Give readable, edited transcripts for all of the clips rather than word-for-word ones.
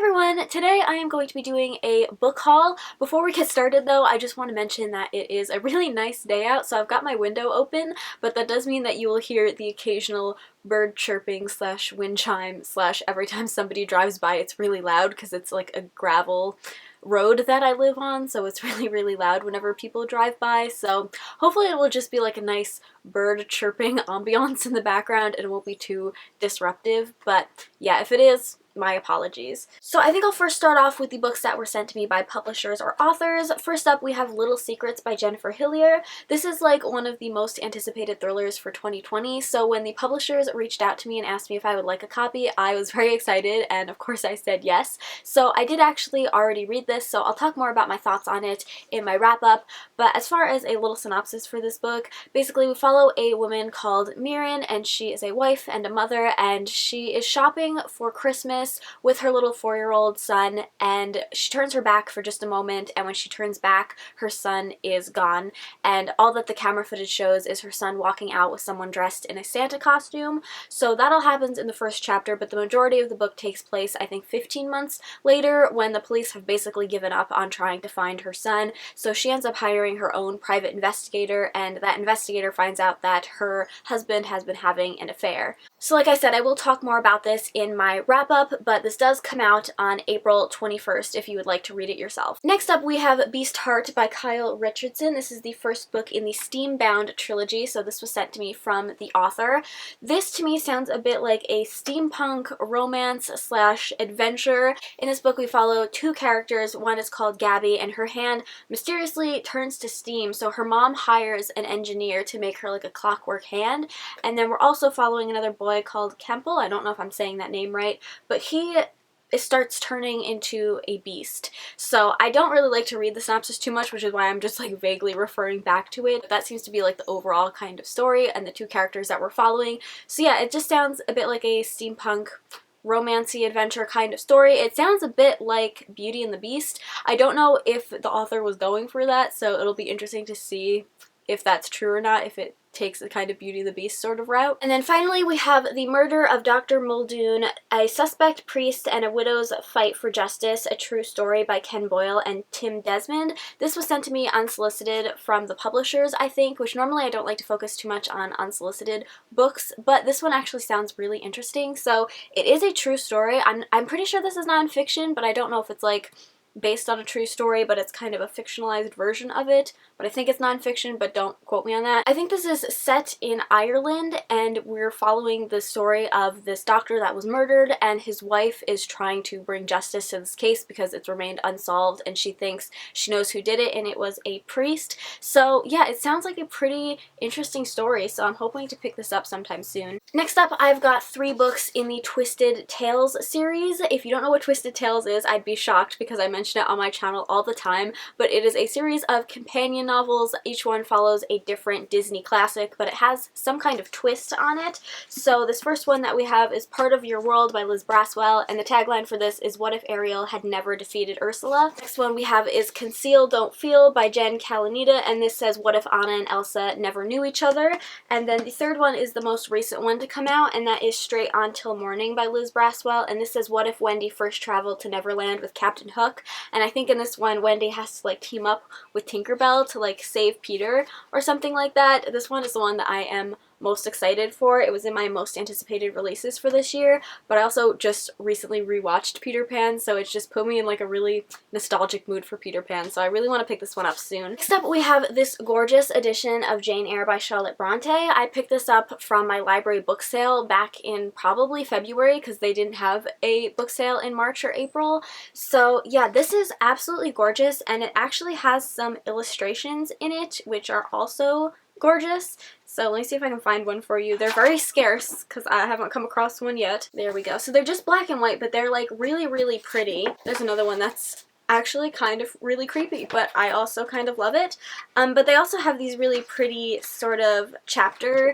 everyone! Today I am going to be doing a book haul. Before we get started though, I just want to mention that it is a really nice day out, so I've got my window open, but that does mean that you will hear the occasional bird chirping slash wind chime slash every time somebody drives by it's really loud because it's like a gravel road that I live on, so it's really loud whenever people drive by. So hopefully it will just be like a nice bird chirping ambiance in the background and it won't be too disruptive, but yeah, if it is, my apologies. So I think I'll first start off with the books that were sent to me by publishers or authors. First up, we have Little Secrets by Jennifer Hillier. This is like one of the most anticipated thrillers for 2020, so when the publishers reached out to me and asked me if I would like a copy, I was very excited, and of course I said yes. So I did actually already read this, so I'll talk more about my thoughts on it in my wrap-up, but as far as a little synopsis for this book, basically we follow a woman called Mirren, and she is a wife and a mother, and she is shopping for Christmas with her little 4-year-old son, and she turns her back for just a moment, and when she turns back, her son is gone, and all that the camera footage shows is her son walking out with someone dressed in a Santa costume. So that all happens in the first chapter, but the majority of the book takes place, I think, 15 months later, when the police have basically given up on trying to find her son, so she ends up hiring her own private investigator, and that investigator finds out that her husband has been having an affair. So like I said, I will talk more about this in my wrap-up, but this does come out on April 21st if you would like to read it yourself. Next up, we have Beast Heart by Kyle Richardson. This is the first book in the Steambound trilogy, so this was sent to me from the author. This to me sounds a bit like a steampunk romance slash adventure. In this book, we follow two characters. One is called Gabby, and her hand mysteriously turns to steam, so her mom hires an engineer to make her like a clockwork hand. And then we're also following another boy called Kemple. I don't know if I'm saying that name right, but he starts turning into a beast. So I don't really like to read the synopsis too much, which is why I'm just like vaguely referring back to it. But that seems to be like the overall kind of story and the two characters that we're following. So yeah, it just sounds a bit like a steampunk romancy adventure kind of story. It sounds a bit like Beauty and the Beast. I don't know if the author was going for that, so it'll be interesting to see if that's true or not, if it takes the kind of Beauty and the Beast sort of route. And then finally we have The Murder of Dr Muldoon, a suspect priest and a widow's fight for justice, a true story by Ken Boyle and Tim Desmond. This was sent to me unsolicited from the publishers, I think, which normally I don't like to focus too much on unsolicited books, but this one actually sounds really interesting. So it is a true story. I'm pretty sure this is nonfiction, but I don't know if it's like based on a true story, but it's kind of a fictionalized version of it. But I think it's nonfiction, but don't quote me on that. I think this is set in Ireland, and we're following the story of this doctor that was murdered, and his wife is trying to bring justice to this case because it's remained unsolved, and she thinks she knows who did it, and it was a priest. So yeah, it sounds like a pretty interesting story, so I'm hoping to pick this up sometime soon. Next up, I've got 3 books in the Twisted Tales series. If you don't know what Twisted Tales is, I'd be shocked because I mention it on my channel all the time, but it is a series of companion novels. Each one follows a different Disney classic, but it has some kind of twist on it. So this first one that we have is Part of Your World by Liz Braswell, and the tagline for this is What if Ariel had never defeated Ursula? Next one we have is Conceal, Don't Feel by Jen Kalanita, and this says what if Anna and Elsa never knew each other? And then the third one is the most recent one to come out, and that is Straight On Till Morning by Liz Braswell, and this says what if Wendy first traveled to Neverland with Captain Hook? And I think in this one, Wendy has to like team up with Tinkerbell to like save Peter or something like that. This one is the one that I am most excited for. It was in my most anticipated releases for this year, but I also just recently rewatched Peter Pan, so it's just put me in like a really nostalgic mood for Peter Pan, so I really want to pick this one up soon. Next up, we have this gorgeous edition of Jane Eyre by Charlotte Bronte. I picked this up from my library book sale back in probably February because they didn't have a book sale in March or April. So yeah, this is absolutely gorgeous, and it actually has some illustrations in it which are also gorgeous. So let me see if I can find one for you. They're very scarce because I haven't come across one yet. There we go. So they're just black and white, but they're like really pretty. There's another one that's actually kind of really creepy, but I also kind of love it. But they also have these really pretty sort of chapter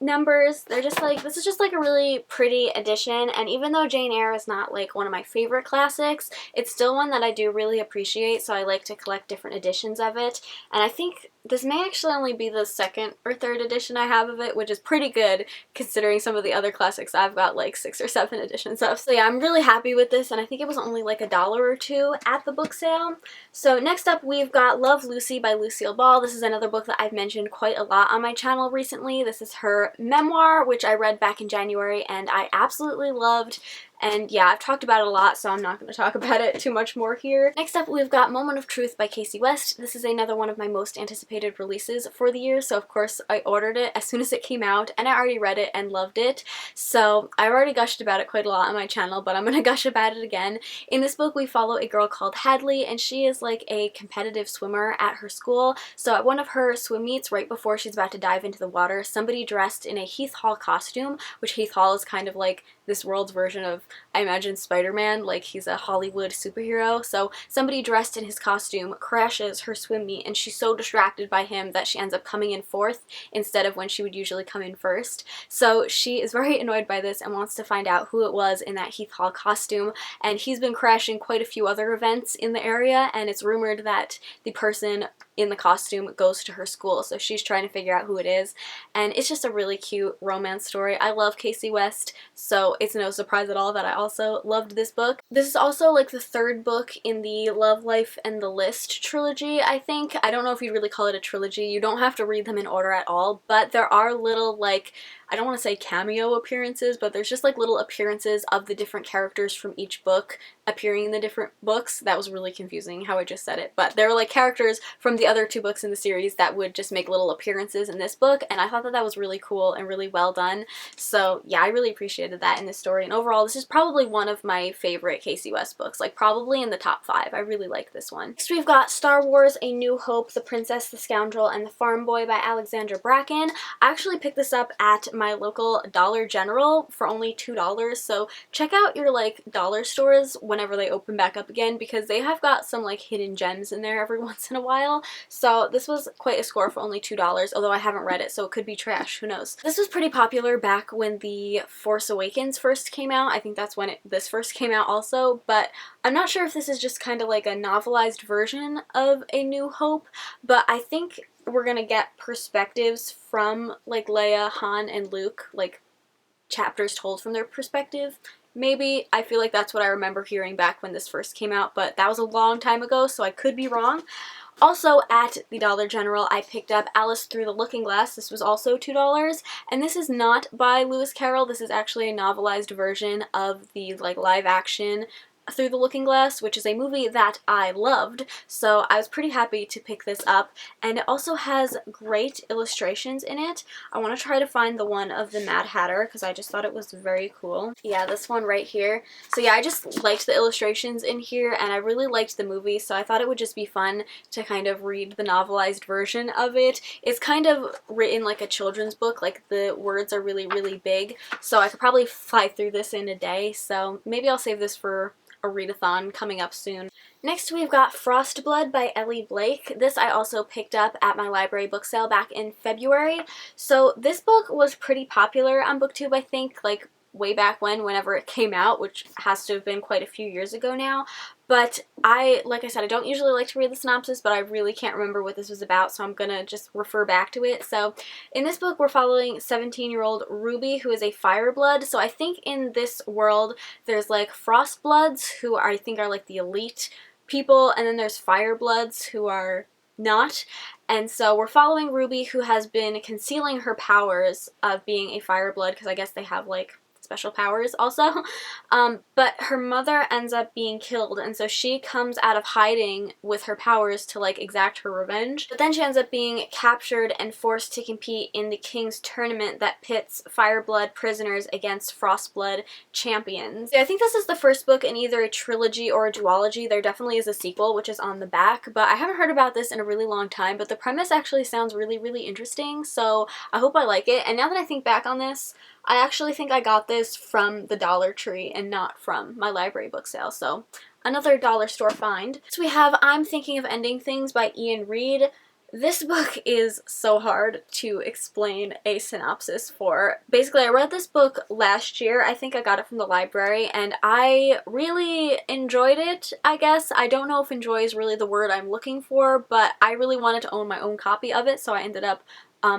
numbers. They're just like, this is just like a really pretty edition, and even though Jane Eyre is not like one of my favorite classics, it's still one that I do really appreciate, so I like to collect different editions of it. And I think this may actually only be the second or third edition I have of it, which is pretty good considering some of the other classics I've got like 6 or 7 editions of. So yeah, I'm really happy with this, and I think it was only like $1 or $2 at the book sale. So next up we've got Love, Lucy by Lucille Ball. This is another book that I've mentioned quite a lot on my channel recently. This is her memoir, which I read back in January and I absolutely loved. And yeah, I've talked about it a lot, so I'm not going to talk about it too much more here. Next up, we've got Moment of Truth by Casey West. This is another one of my most anticipated releases for the year, so of course I ordered it as soon as it came out, and I already read it and loved it. So I've already gushed about it quite a lot on my channel, but I'm going to gush about it again. In this book, we follow a girl called Hadley, and she is like a competitive swimmer at her school. So at one of her swim meets, right before she's about to dive into the water, somebody dressed in a Heath Hall costume, which Heath Hall is kind of like this world's version of, I imagine, Spider-Man, like he's a Hollywood superhero. So somebody dressed in his costume crashes her swim meet, and she's so distracted by him that she ends up coming in 4th instead of when she would usually come in 1st. So she is very annoyed by this and wants to find out who it was in that Heath Hall costume, and he's been crashing quite a few other events in the area, and it's rumored that the person in the costume goes to her school, so she's trying to figure out who it is. And it's just a really cute romance story. I love Casey West, so it's no surprise at all that I also loved this book. This is also like the 3rd book in the Love, Life, and the List trilogy, I think. I don't know if you'd really call it a trilogy. You don't have to read them in order at all, but there are little, like, I don't want to say cameo appearances, but there's just like little appearances of the different characters from each book appearing in the different books. That was really confusing how I just said it, but there were like characters from the other 2 books in the series that would just make little appearances in this book, and I thought that that was really cool and really well done. So yeah, I really appreciated that in this story, and overall this is probably one of my favorite Casey West books, like probably in the top 5. I really like this one. Next we've got Star Wars: A New Hope, The Princess, the Scoundrel, and the Farm Boy by Alexandra Bracken. I actually picked this up at my local Dollar General for only $2, so check out your like dollar stores whenever they open back up again, because they have got some like hidden gems in there every once in a while. So this was quite a score for only $2, although I haven't read it, so it could be trash, who knows. This was pretty popular back when The Force Awakens first came out. I think that's when this first came out also, but I'm not sure if this is just kind of like a novelized version of A New Hope, but I think we're gonna get perspectives from like Leia, Han, and Luke, like chapters told from their perspective. Maybe. I feel like that's what I remember hearing back when this first came out, but that was a long time ago, so I could be wrong. Also at the Dollar General, I picked up Alice Through the Looking Glass. This was also $2, and this is not by Lewis Carroll. This is actually a novelized version of the like live action Through the Looking Glass, which is a movie that I loved, so I was pretty happy to pick this up, and it also has great illustrations in it. I want to try to find the one of the Mad Hatter because I just thought it was very cool. Yeah, this one right here. So yeah, I just liked the illustrations in here, and I really liked the movie, so I thought it would just be fun to kind of read the novelized version of it. It's kind of written like a children's book, like the words are really, really big, so I could probably fly through this in a day, so maybe I'll save this for a readathon coming up soon. Next we've got Frostblood by Ellie Blake. This I also picked up at my library book sale back in February. So this book was pretty popular on BookTube, I think, like way back whenever it came out, which has to have been quite a few years ago now. But like I said, I don't usually like to read the synopsis, but I really can't remember what this was about, so I'm gonna just refer back to it. So in this book, we're following 17-year-old Ruby, who is a fireblood. So I think in this world, there's like frostbloods, who I think are like the elite people, and then there's firebloods who are not. And so we're following Ruby, who has been concealing her powers of being a fireblood, because I guess they have like special powers also, but her mother ends up being killed, and so she comes out of hiding with her powers to like exact her revenge. But then she ends up being captured and forced to compete in the King's Tournament that pits Fireblood prisoners against Frostblood champions. I think this is the first book in either a trilogy or a duology. There definitely is a sequel, which is on the back, but I haven't heard about this in a really long time, but the premise actually sounds really, really interesting, so I hope I like it. And now that I think back on this, I actually think I got this from the Dollar Tree and not from my library book sale, so another dollar store find. So we have I'm Thinking of Ending Things by Ian Reid. This book is so hard to explain a synopsis for. Basically, I read this book last year. I think I got it from the library, and I really enjoyed it, I guess. I don't know if enjoy is really the word I'm looking for, but I really wanted to own my own copy of it, so I ended up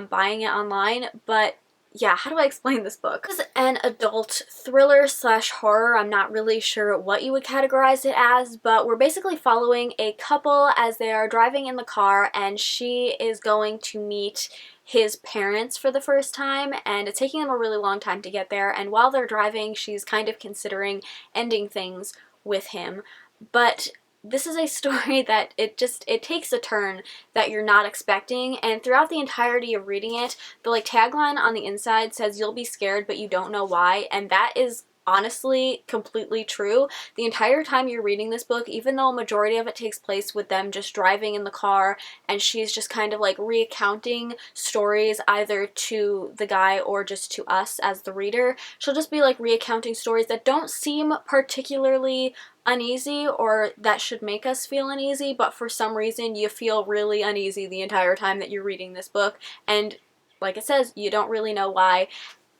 buying it online. But yeah, how do I explain this book? This is an adult thriller slash horror. I'm not really sure what you would categorize it as, but we're basically following a couple as they are driving in the car, and she is going to meet his parents for the first time, and it's taking them a really long time to get there, and while they're driving, she's kind of considering ending things with him. But this is a story that it takes a turn that you're not expecting, and throughout the entirety of reading it, the tagline on the inside says you'll be scared but you don't know why, and that is honestly completely true. The entire time you're reading this book, even though a majority of it takes place with them just driving in the car and she's just kind of recounting stories either to the guy or just to us as the reader, she'll just be recounting stories that don't seem particularly uneasy or that should make us feel uneasy, but for some reason you feel really uneasy the entire time that you're reading this book, and like it says, you don't really know why.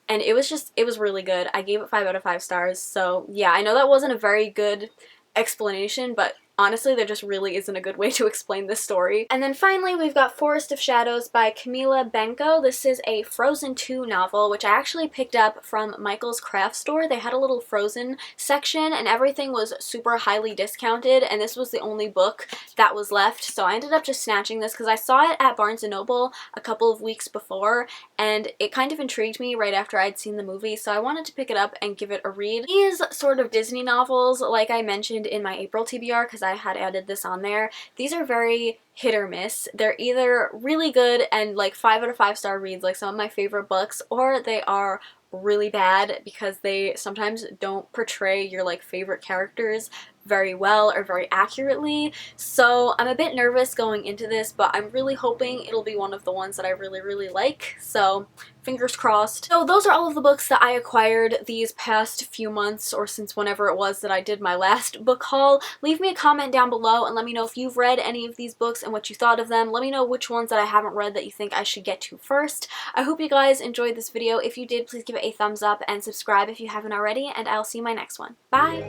And it was really good. I gave it 5 out of 5 stars. So yeah, I know that wasn't a very good explanation, but honestly, there just really isn't a good way to explain this story. And then finally, we've got Forest of Shadows by Camila Benko. This is a Frozen 2 novel, which I actually picked up from Michael's craft store. They had a little Frozen section, and everything was super highly discounted, and this was the only book that was left, so I ended up just snatching this because I saw it at Barnes & Noble a couple of weeks before, and it kind of intrigued me right after I'd seen the movie, so I wanted to pick it up and give it a read. These sort of Disney novels, like I mentioned in my April TBR, because I had added this on there, these are very hit or miss. They're either really good and 5 out of 5 star reads like some of my favorite books, or they are really bad because they sometimes don't portray your favorite characters very well or very accurately. So I'm a bit nervous going into this, but I'm really hoping it'll be one of the ones that I really like, so fingers crossed. So those are all of the books that I acquired these past few months, or since whenever it was that I did my last book haul. Leave me a comment down below and let me know if you've read any of these books and what you thought of them. Let me know which ones that I haven't read that you think I should get to first. I hope you guys enjoyed this video. If you did, please give it a thumbs up and subscribe if you haven't already, and I'll see you in my next one. Bye!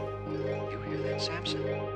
You hear that, Samson?